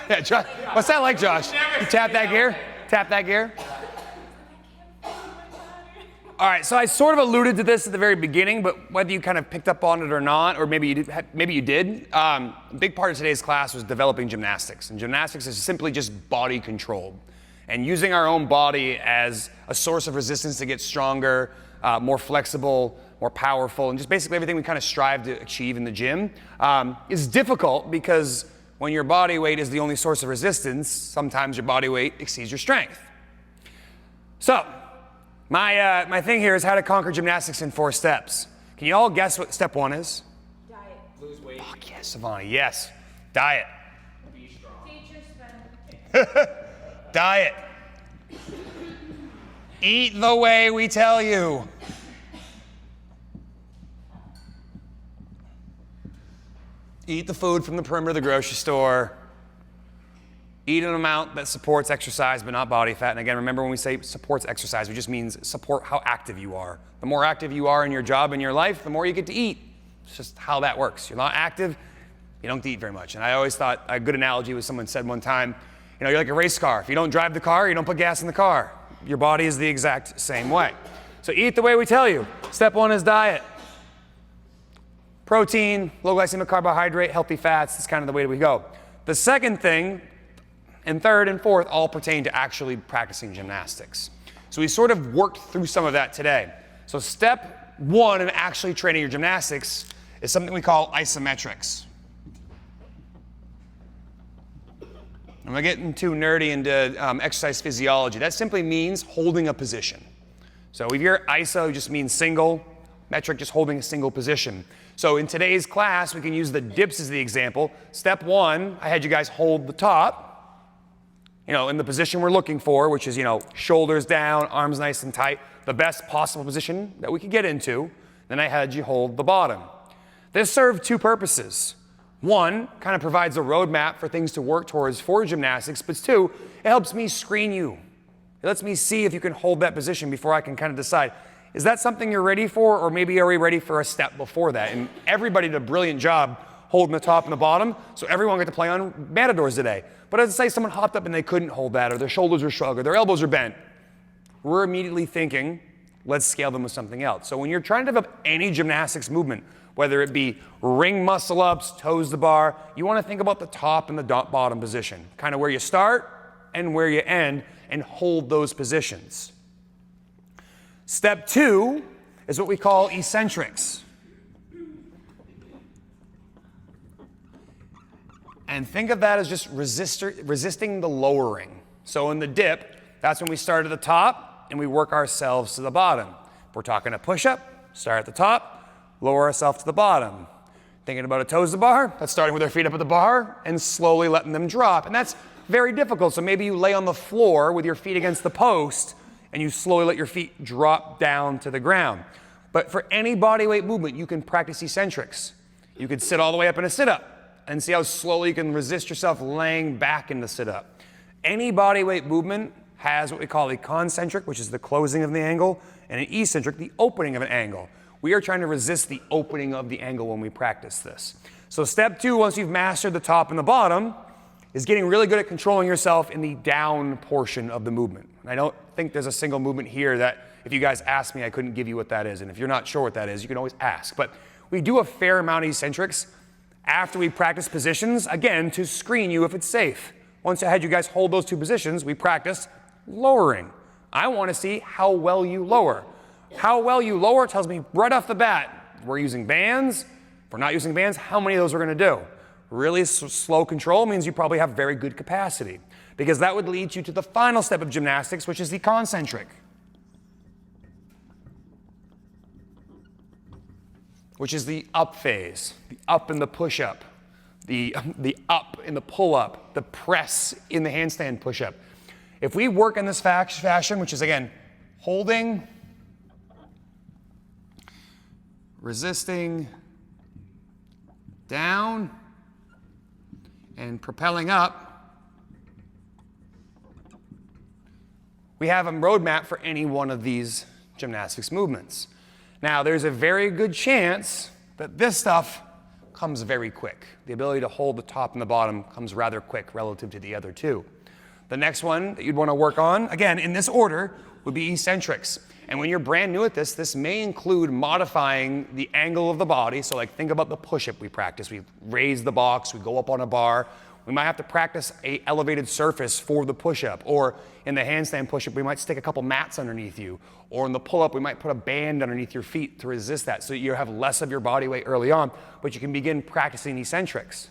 Yeah, Josh. What's that like, Josh? You tap that gear? Tap that gear? All right, so I sort of alluded to this at the very beginning, but whether you kind of picked up on it or not, or maybe you did, a big part of today's class was developing gymnastics. And gymnastics is simply just body control. And using our own body as a source of resistance to get stronger, more flexible, more powerful, and just basically everything we kind of strive to achieve in the gym is difficult because when your body weight is the only source of resistance, sometimes your body weight exceeds your strength. So, my thing here is how to conquer gymnastics in 4 steps. Can you all guess what step 1 is? Diet. Lose weight. Fuck yes, Savani, yes. Diet. Be strong. Teacher spend. Diet. Eat the way we tell you. Eat the food from the perimeter of the grocery store. Eat an amount that supports exercise but not body fat. And again, remember when we say supports exercise, it just means support how active you are. The more active you are in your job and your life, the more you get to eat. It's just how that works. You're not active, you don't eat very much. And I always thought a good analogy was someone said one time, you know, you're like a race car. If you don't drive the car, you don't put gas in the car. Your body is the exact same way. So eat the way we tell you. Step 1 is diet. Protein, low glycemic carbohydrate, healthy fats, that's kind of the way we go. The second thing, and third and fourth, all pertain to actually practicing gymnastics. So we sort of worked through some of that today. So step 1 in actually training your gymnastics is something we call isometrics. I'm not getting too nerdy into exercise physiology. That simply means holding a position. So if you're iso, just means single, metric just holding a single position. So in today's class, we can use the dips as the example. Step 1, I had you guys hold the top, you know, in the position we're looking for, which is, you know, shoulders down, arms nice and tight, the best possible position that we could get into. Then I had you hold the bottom. This served 2 purposes. 1, kind of provides a roadmap for things to work towards for gymnastics, but 2, it helps me screen you. It lets me see if you can hold that position before I can kind of decide, is that something you're ready for, or maybe are we ready for a step before that? And everybody did a brilliant job holding the top and the bottom, so everyone got to play on matadors today. But as I say, someone hopped up and they couldn't hold that, or their shoulders were shrugged, or their elbows are bent. We're immediately thinking, let's scale them with something else. So when you're trying to develop any gymnastics movement, whether it be ring muscle ups, toes to bar, you want to think about the top and the bottom position, kind of where you start and where you end, and hold those positions. Step 2 is what we call eccentrics. And think of that as just resisting the lowering. So in the dip, that's when we start at the top and we work ourselves to the bottom. If we're talking a push-up, start at the top, lower ourselves to the bottom. Thinking about a toes to bar, that's starting with our feet up at the bar and slowly letting them drop. And that's very difficult. So maybe you lay on the floor with your feet against the post and you slowly let your feet drop down to the ground. But for any body weight movement, you can practice eccentrics. You could sit all the way up in a sit-up and see how slowly you can resist yourself laying back in the sit-up. Any body weight movement has what we call a concentric, which is the closing of the angle, and an eccentric, the opening of an angle. We are trying to resist the opening of the angle when we practice this. So step 2, once you've mastered the top and the bottom, is getting really good at controlling yourself in the down portion of the movement. And I don't think there's a single movement here that if you guys ask me, I couldn't give you what that is. And if you're not sure what that is, you can always ask. But we do a fair amount of eccentrics after we practice positions, again, to screen you if it's safe. Once I had you guys hold those 2 positions, we practice lowering. I want to see how well you lower. How well you lower tells me right off the bat, we're using bands. If we're not using bands, how many of those we're going to do? Really slow control means you probably have very good capacity, because that would lead you to the final step of gymnastics, which is the concentric, which is the up phase, the up in the push-up, the up in the pull-up, the press in the handstand push-up. If we work in this fashion, which is, again, holding, resisting, down, and propelling up, we have a roadmap for any one of these gymnastics movements. Now, there's a very good chance that this stuff comes very quick. The ability to hold the top and the bottom comes rather quick relative to the other two. The next one that you'd want to work on, again, in this order, would be eccentrics. And when you're brand new at this, this may include modifying the angle of the body. So like think about the push-up we practice. We raise the box, we go up on a bar. We might have to practice an elevated surface for the push-up. Or in the handstand push-up, we might stick a couple mats underneath you. Or in the pull-up, we might put a band underneath your feet to resist that so you have less of your body weight early on, but you can begin practicing eccentrics.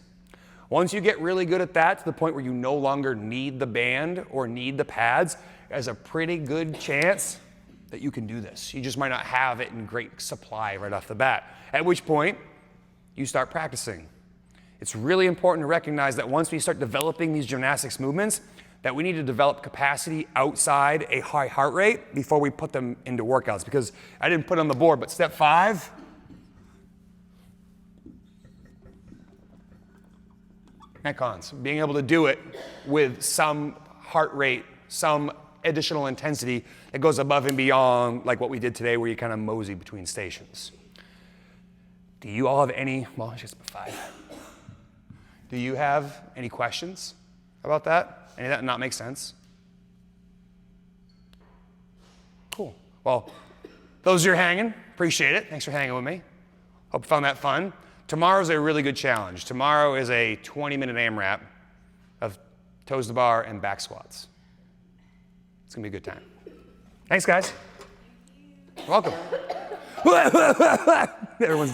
Once you get really good at that to the point where you no longer need the band or need the pads, there's a pretty good chance that you can do this. You just might not have it in great supply right off the bat, at which point you start practicing. It's really important to recognize that once we start developing these gymnastics movements, that we need to develop capacity outside a high heart rate before we put them into workouts. Because I didn't put it on the board, but step 5, metcons, being able to do it with some heart rate, some additional intensity that goes above and beyond like what we did today where you kind of mosey between stations. Do you all have any, well, I just 5. Do you have any questions about that? Any of that not make sense? Cool. Well, those who are hanging, appreciate it. Thanks for hanging with me. Hope you found that fun. Tomorrow's a really good challenge. Tomorrow is a 20-minute AMRAP of toes to bar and back squats. It's gonna be a good time. Thanks, guys. You're welcome. Everyone's dying.